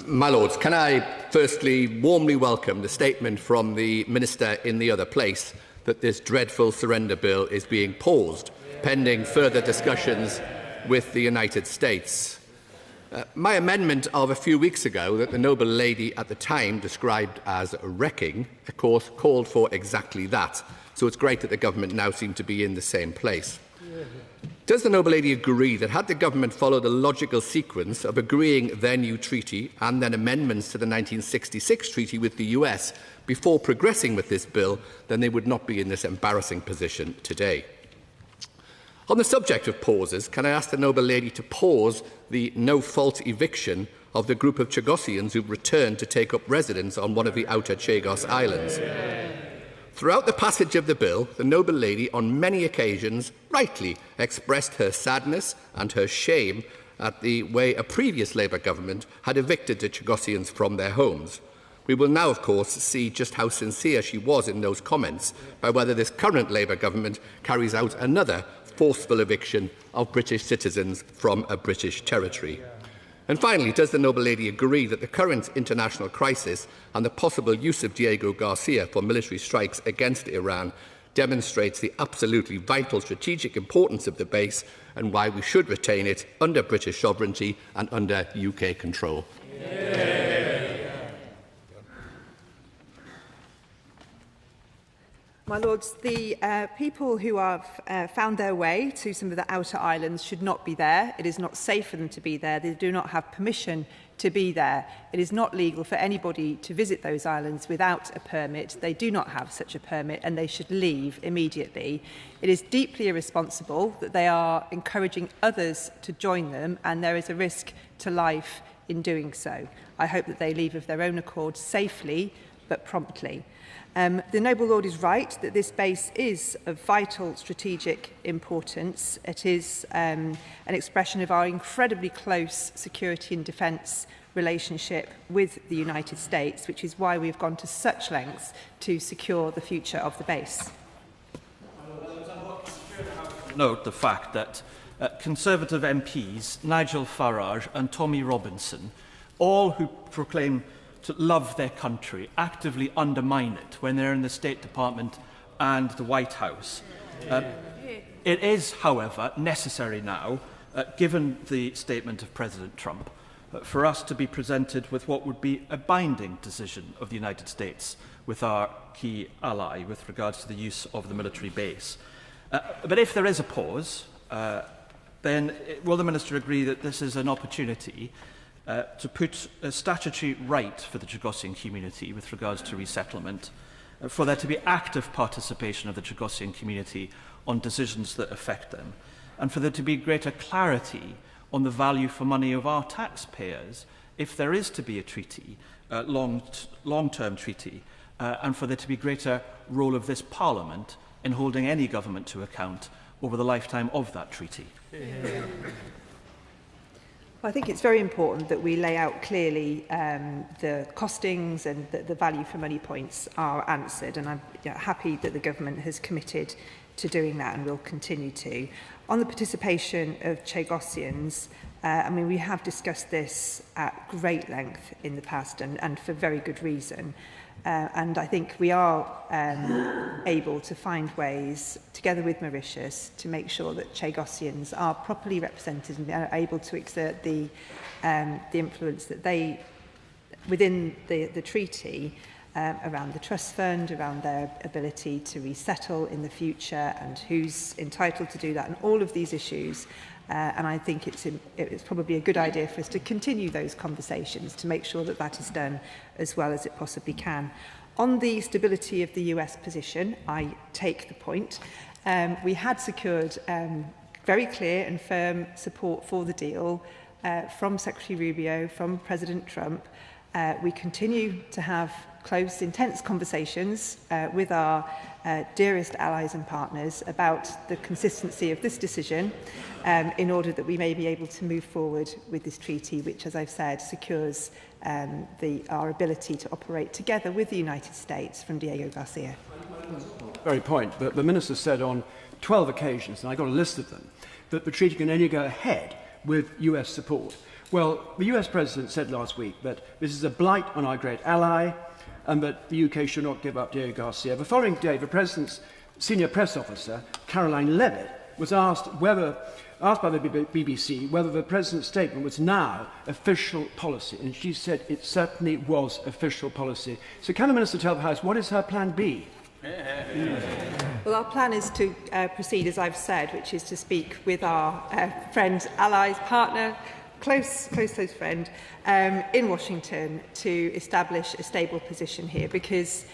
My Lords, can I firstly warmly welcome the statement from the Minister in the other place that this dreadful surrender bill is being paused pending further discussions with the United States. My amendment of a few weeks ago that the noble lady at the time described as wrecking, of course, called for exactly that. So it's great that the government now seem to be in the same place. Does the noble lady agree that had the government followed a logical sequence of agreeing their new treaty and then amendments to the 1966 treaty with the US before progressing with this bill, then they would not be in this embarrassing position today? On the subject of pauses, can I ask the noble lady to pause the no-fault eviction of the group of Chagosians who returned to take up residence on one of the outer Chagos Islands? Throughout the passage of the bill, the noble lady on many occasions rightly expressed her sadness and her shame at the way a previous Labour government had evicted the Chagosians from their homes. We will now, of course, see just how sincere she was in those comments by whether this current Labour government carries out another forceful eviction of British citizens from a British territory. And finally, does the noble lady agree that the current international crisis and the possible use of Diego Garcia for military strikes against Iran demonstrates the absolutely vital strategic importance of the base and why we should retain it under British sovereignty and under UK control? My Lords, the people who have found their way to some of the outer islands should not be there. It is not safe for them to be there. They do not have permission to be there. It is not legal for anybody to visit those islands without a permit. They do not have such a permit and they should leave immediately. It is deeply irresponsible that they are encouraging others to join them, and there is a risk to life in doing so. I hope that they leave of their own accord safely but promptly. The noble lord is right that this base is of vital strategic importance. It is an expression of our incredibly close security and defence relationship with the United States, which is why we've gone to such lengths to secure the future of the base. Note the fact that Conservative MPs, Nigel Farage and Tommy Robinson, all who proclaim to love their country, actively undermine it when they're in the State Department and the White House. It is, however, necessary now, given the statement of President Trump, for us to be presented with what would be a binding decision of the United States with our key ally with regards to the use of the military base. But if there is a pause, then will the Minister agree that this is an opportunity to put a statutory right for the Chagosian community with regards to resettlement, for there to be active participation of the Chagosian community on decisions that affect them, and for there to be greater clarity on the value for money of our taxpayers if there is to be a treaty, long-term treaty, and for there to be greater role of this Parliament in holding any government to account over the lifetime of that treaty? I think it's very important that we lay out clearly the costings and the value for money points are answered, and I'm happy that the government has committed to doing that and will continue to. On the participation of Chagosians, I mean, we have discussed this at great length in the past and for very good reason. And I think we are able to find ways, together with Mauritius, to make sure that Chagosians are properly represented and are able to exert the influence that they, within the treaty, around the trust fund, around their ability to resettle in the future and who's entitled to do that, and all of these issues. And I think it's probably a good idea for us to continue those conversations to make sure that that is done as well as it possibly can. On the stability of the US position, I take the point. We had secured very clear and firm support for the deal from Secretary Rubio, from President Trump. We continue to have close, intense conversations with our dearest allies and partners about the consistency of this decision in order that we may be able to move forward with this treaty, which, as I've said, secures our ability to operate together with the United States from Diego Garcia. Very point, but the Minister said on 12 occasions, and I got a list of them, that the treaty can only go ahead with US support. Well, the US President said last week that this is a blight on our great ally and that the UK should not give up Diego Garcia. The following day, the President's senior press officer, Caroline Levitt, was asked by the BBC whether the President's statement was now official policy, and she said it certainly was official policy. So can the Minister tell the House what is her plan B? Well, our plan is to proceed, as I've said, which is to speak with our friend, allies, partner, close friend in Washington to establish a stable position here, because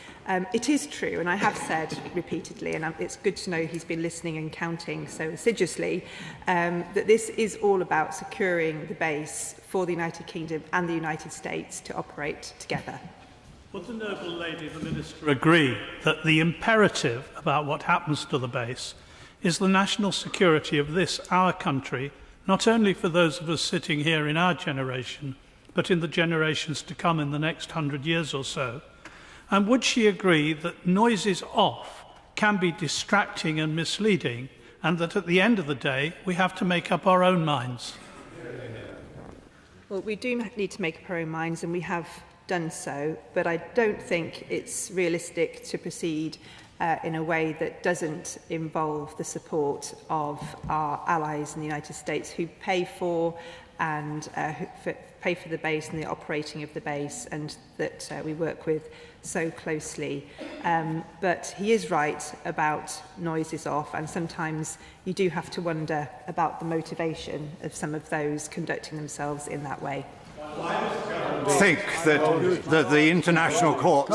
it is true, and I have said repeatedly, and it's good to know he's been listening and counting so assiduously, that this is all about securing the base for the United Kingdom and the United States to operate together. Would the noble lady, the Minister, agree that the imperative about what happens to the base is the national security of this, our country, not only for those of us sitting here in our generation, but in the generations to come in the next 100 years or so? And would she agree that noises off can be distracting and misleading, and that at the end of the day, we have to make up our own minds? Well, we do need to make up our own minds, and we have done so, but I don't think it's realistic to proceed in a way that doesn't involve the support of our allies in the United States who pay for and pay for the base and the operating of the base, and that we work with so closely. But he is right about noises off, and sometimes you do have to wonder about the motivation of some of those conducting themselves in that way. Think that the international courts...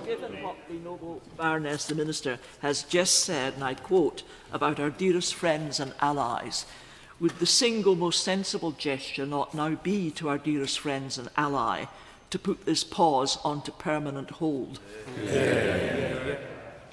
Given what the noble Baroness, the Minister, has just said, and I quote, about our dearest friends and allies, would the single most sensible gesture not now be to our dearest friends and ally to put this pause onto permanent hold?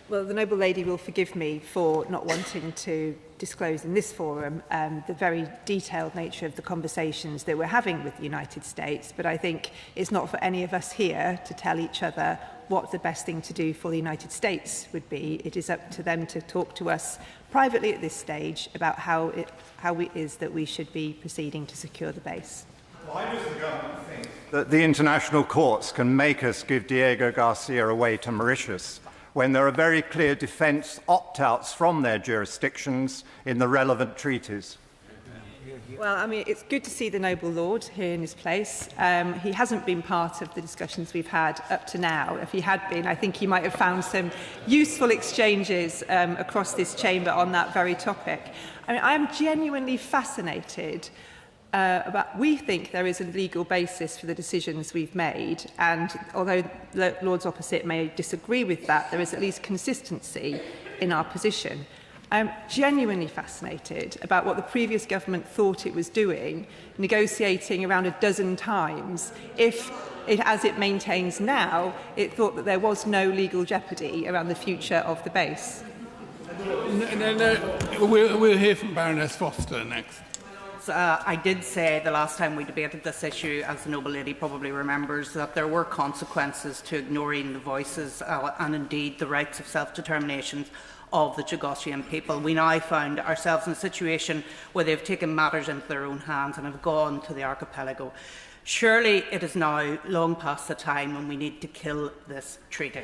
Well, the noble lady will forgive me for not wanting to disclose in this forum the very detailed nature of the conversations that we're having with the United States, but I think it's not for any of us here to tell each other what the best thing to do for the United States would be. It is up to them to talk to us privately at this stage about how it is that we should be proceeding to secure the base. Why does the government think that the international courts can make us give Diego Garcia away to Mauritius when there are very clear defence opt-outs from their jurisdictions in the relevant treaties? Well, I mean, it's good to see the noble lord here in his place. He hasn't been part of the discussions we've had up to now. If he had been, I think he might have found some useful exchanges across this chamber on that very topic. I mean, I am genuinely fascinated we think there is a legal basis for the decisions we've made, and although Lords opposite may disagree with that, there is at least consistency in our position. I'm genuinely fascinated about what the previous government thought it was doing, negotiating around a dozen times, if, as it maintains now, it thought that there was no legal jeopardy around the future of the base. No. We'll hear from Baroness Foster next. I did say the last time we debated this issue, as the noble lady probably remembers, that there were consequences to ignoring the voices and indeed the rights of self-determination of the Chagosian people. We now found ourselves in a situation where they've taken matters into their own hands and have gone to the archipelago. Surely it is now long past the time when we need to kill this treaty.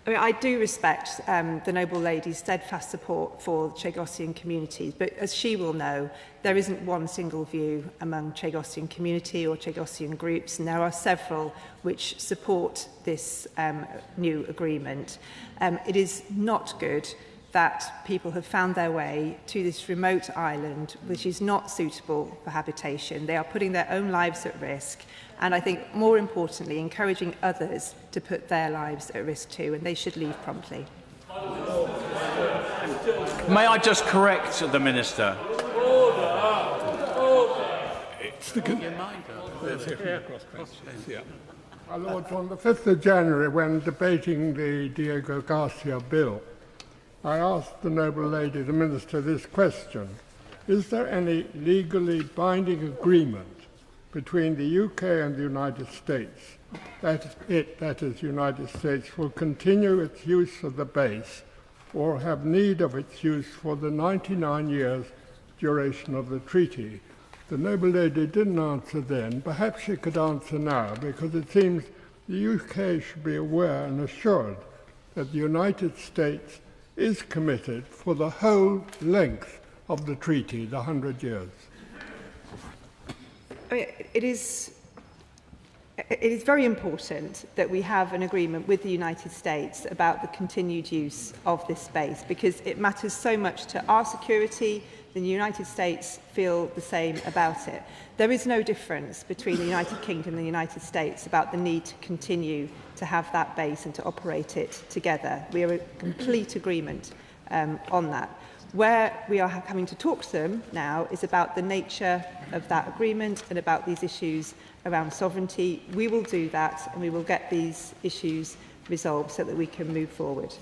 I mean, I do respect the noble lady's steadfast support for the Chagosian communities, but as she will know, there isn't one single view among Chagosian community or Chagosian groups, and there are several which support this new agreement. It is not good that people have found their way to this remote island, which is not suitable for habitation. They are putting their own lives at risk, and I think, more importantly, encouraging others to put their lives at risk too, and they should leave promptly. May I just correct the Minister? It's the My Lords, on the 5th of January, when debating the Diego Garcia bill, I asked the noble lady, the Minister, this question: is there any legally binding agreement between the UK and the United States that is, United States, will continue its use of the base or have need of its use for the 99 years duration of the treaty. The noble lady didn't answer then. Perhaps she could answer now, because it seems the UK should be aware and assured that the United States is committed for the whole length of the treaty, the 100 years. It is very important that we have an agreement with the United States about the continued use of this space, because it matters so much to our security. The United States feel the same about it. There is no difference between the United Kingdom and the United States about the need to continue to have that base and to operate it together. We are in complete agreement on that. Where we are having to talk to them now is about the nature of that agreement and about these issues around sovereignty. We will do that, and we will get these issues resolved so that we can move forward.